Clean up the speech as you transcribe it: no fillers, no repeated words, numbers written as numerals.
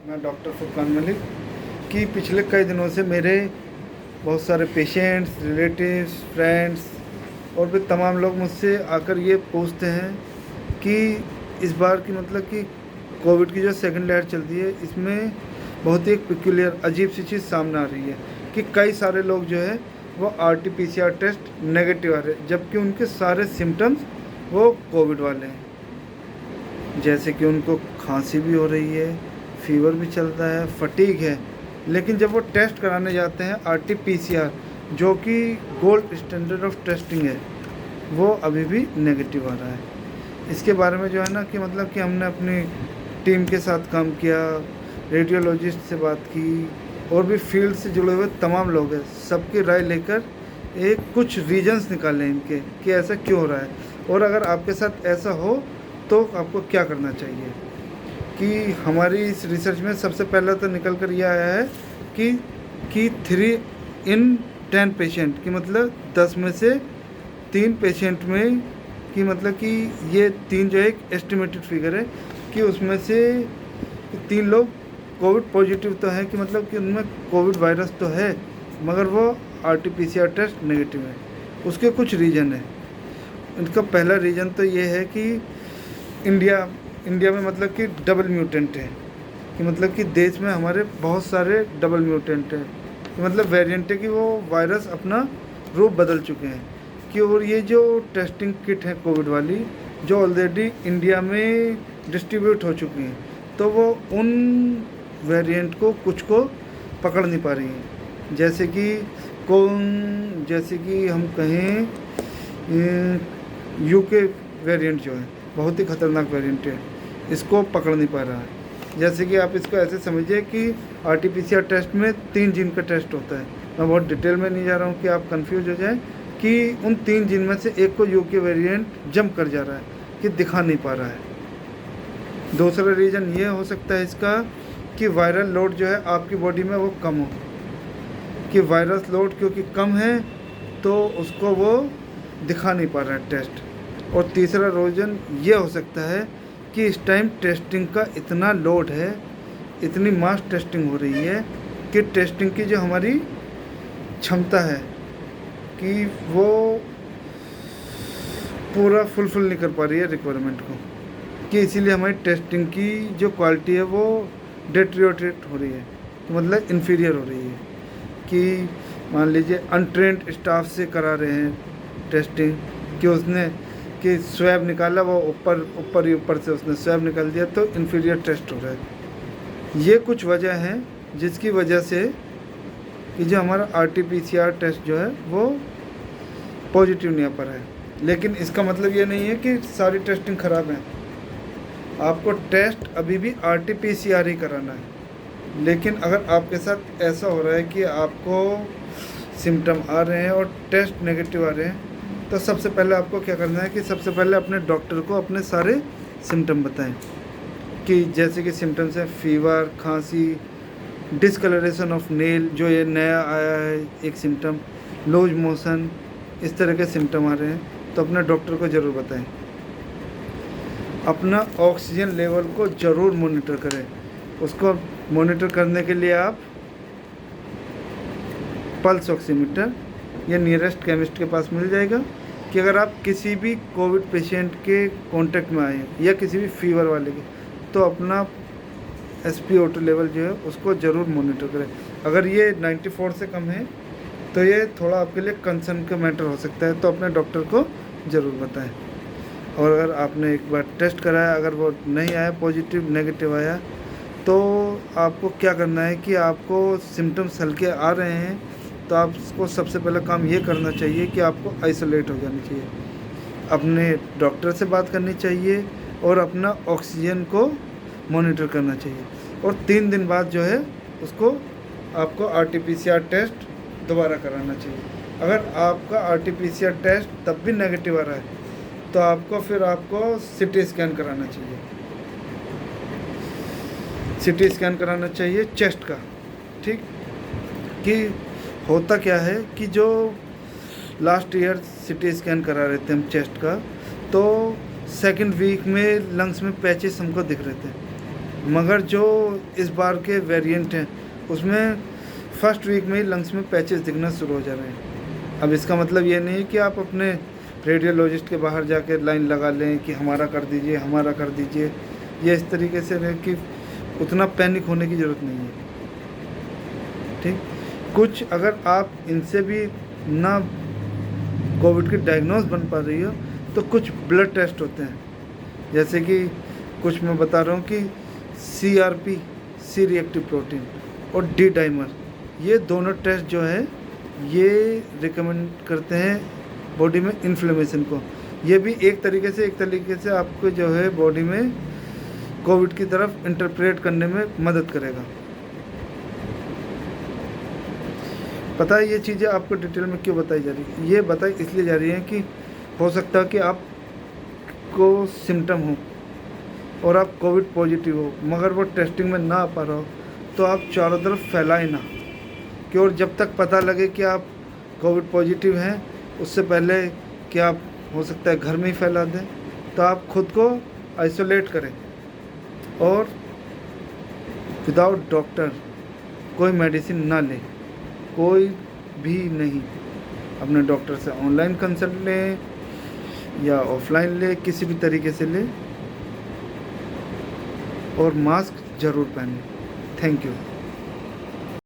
मैं डॉक्टर फुरकान मलिक कि पिछले कई दिनों से मेरे बहुत सारे पेशेंट्स, रिलेटिव्स, फ्रेंड्स और भी तमाम लोग मुझसे आकर ये पूछते हैं कि इस बार की मतलब कि कोविड की जो सेकंड लहर चल रही है इसमें बहुत ही एक पिक्यूलियर अजीब सी चीज़ सामने आ रही है कि कई सारे लोग जो है वो RT-PCR टेस्ट नेगेटिव आ रहे हैं, जबकि उनके सारे सिम्टम्स वो कोविड वाले हैं। जैसे कि उनको खांसी भी हो रही है, फीवर भी चलता है, फटीग है, लेकिन जब वो टेस्ट कराने जाते हैं RT-PCR जो कि गोल्ड स्टैंडर्ड ऑफ टेस्टिंग है, वो अभी भी नेगेटिव आ रहा है। इसके बारे में जो है ना कि मतलब कि हमने अपनी टीम के साथ काम किया, रेडियोलॉजिस्ट से बात की और भी फील्ड से जुड़े हुए तमाम लोग हैं, सबकी राय लेकर एक कुछ रीजंस निकाले इनके कि ऐसा क्यों हो रहा है और अगर आपके साथ ऐसा हो तो आपको क्या करना चाहिए। कि हमारी इस रिसर्च में सबसे पहला तो निकल कर यह आया है कि 3 इन 10 पेशेंट की मतलब 10 में से 3 पेशेंट में कि मतलब कि ये 3 जो है एक एस्टिमेटेड फिगर है कि उसमें से 3 लोग कोविड पॉजिटिव तो है कि मतलब कि उनमें कोविड वायरस तो है मगर वो RT-PCR टेस्ट नेगेटिव है। उसके कुछ रीज़न है। इनका पहला रीज़न तो ये है कि इंडिया में मतलब कि डबल म्यूटेंट है कि मतलब कि देश में हमारे बहुत सारे डबल म्यूटेंट हैं कि मतलब वेरिएंट है कि वो वायरस अपना रूप बदल चुके हैं कि और ये जो टेस्टिंग किट है कोविड वाली जो ऑलरेडी इंडिया में डिस्ट्रीब्यूट हो चुकी हैं तो वो उन वेरिएंट को कुछ को पकड़ नहीं पा रही हैं। जैसे कि हम कहें यूके वेरिएंट जो है बहुत ही ख़तरनाक वेरिएंट है, इसको पकड़ नहीं पा रहा है। जैसे कि आप इसको ऐसे समझिए कि RT-PCR टेस्ट में 3 जीन का टेस्ट होता है। मैं बहुत डिटेल में नहीं जा रहा हूँ कि आप कंफ्यूज हो जाएं कि उन 3 जीन में से एक को यूके वेरिएंट जंप कर जा रहा है कि दिखा नहीं पा रहा है। दूसरा रीज़न ये हो सकता है इसका कि वायरल लोड जो है आपकी बॉडी में वो कम हो, कि वायरस लोड क्योंकि कम है तो उसको वो दिखा नहीं पा रहा है टेस्ट। और तीसरा रीज़न ये हो सकता है कि इस टाइम टेस्टिंग का इतना लोड है, इतनी मास टेस्टिंग हो रही है कि टेस्टिंग की जो हमारी क्षमता है कि वो पूरा फुलफिल नहीं कर पा रही है रिक्वायरमेंट को, कि इसीलिए हमारी टेस्टिंग की जो क्वालिटी है वो डेटेरियोरेट हो रही है, तो मतलब इन्फीरियर हो रही है। कि मान लीजिए अनट्रेंड स्टाफ से करा रहे हैं टेस्टिंग कि उसने कि स्वैब निकाला वो ऊपर से उसने स्वैब निकाल दिया तो इन्फीरियर टेस्ट हो रहा है। ये कुछ वजह हैं जिसकी वजह से कि जो हमारा RT-PCR टेस्ट जो है वो पॉजिटिव नहीं आ पा रहा है। लेकिन इसका मतलब ये नहीं है कि सारी टेस्टिंग ख़राब है। आपको टेस्ट अभी भी RT-PCR ही कराना है। लेकिन अगर आपके साथ ऐसा हो रहा है कि आपको सिम्टम आ रहे हैं और टेस्ट नेगेटिव आ रहे हैं तो सबसे पहले आपको क्या करना है कि सबसे पहले अपने डॉक्टर को अपने सारे सिम्टम बताएं कि जैसे कि सिम्टम्स हैं फीवर, खांसी, डिसकलरेशन ऑफ नेल जो ये नया आया है एक सिम्टम, लूज मोशन, इस तरह के सिम्टम आ रहे हैं तो अपने डॉक्टर को ज़रूर बताएं। अपना ऑक्सीजन लेवल को ज़रूर मॉनिटर करें। उसको मॉनिटर करने के लिए आप पल्स ऑक्सीमीटर या नियरेस्ट केमिस्ट के पास मिल जाएगा कि अगर आप किसी भी कोविड पेशेंट के कांटेक्ट में आए या किसी भी फीवर वाले के तो अपना SpO2 लेवल जो है उसको ज़रूर मॉनिटर करें। अगर ये 94 से कम है तो ये थोड़ा आपके लिए कंसर्न का मैटर हो सकता है, तो अपने डॉक्टर को ज़रूर बताएं। और अगर आपने एक बार टेस्ट कराया अगर वो नहीं आया, पॉजिटिव नेगेटिव आया, तो आपको क्या करना है कि आपको सिम्टम्स हल्के आ रहे हैं तो आपको सबसे पहला काम ये करना चाहिए कि आपको आइसोलेट हो जानी चाहिए, अपने डॉक्टर से बात करनी चाहिए और अपना ऑक्सीजन को मॉनिटर करना चाहिए। और 3 दिन बाद जो है उसको आपको RT-PCR टेस्ट दोबारा कराना चाहिए। अगर आपका RT-PCR टेस्ट तब भी नेगेटिव आ रहा है तो आपको CT स्कैन कराना चाहिए। CT स्कैन कराना चाहिए चेस्ट का, ठीक। कि होता क्या है कि जो लास्ट ईयर CT स्कैन करा रहे थे हम चेस्ट का तो 2nd वीक में लंग्स में पैचेस हमको दिख रहे थे मगर जो इस बार के वेरिएंट हैं उसमें फर्स्ट वीक में ही लंग्स में पैचेस दिखना शुरू हो जा रहे हैं। अब इसका मतलब ये नहीं है कि आप अपने रेडियोलॉजिस्ट के बाहर जाकर लाइन लगा लें कि हमारा कर दीजिए, हमारा कर दीजिए। ये इस तरीके से रहे कि उतना पैनिक होने की ज़रूरत नहीं है। ठीक, कुछ अगर आप इनसे भी ना कोविड की डायग्नोज बन पा रही हो तो कुछ ब्लड टेस्ट होते हैं, जैसे कि कुछ मैं बता रहा हूँ कि CRP, सी रिएक्टिव प्रोटीन, और डी डाइमर, ये दोनों टेस्ट जो है ये रिकमेंड करते हैं बॉडी में इन्फ्लेमेशन को। ये भी एक तरीके से आपको जो है बॉडी में कोविड की तरफ इंटरप्रेट करने में मदद करेगा। पता है ये चीज़ें आपको डिटेल में क्यों बताई जा रही है? ये बताई इसलिए जा रही है कि हो सकता है कि आपको सिम्टम हो और आप कोविड पॉजिटिव हो, मगर वो टेस्टिंग में ना आ पा रहा हो, तो आप चारों तरफ फैलाए ना, कि और जब तक पता लगे कि आप कोविड पॉजिटिव हैं उससे पहले कि आप हो सकता है घर में ही फैला दें। तो आप खुद को आइसोलेट करें और विदाउट डॉक्टर कोई मेडिसिन ना लें, कोई भी नहीं। अपने डॉक्टर से ऑनलाइन कंसल्ट लें या ऑफलाइन लें, किसी भी तरीके से लें, और मास्क ज़रूर पहनें। Thank you.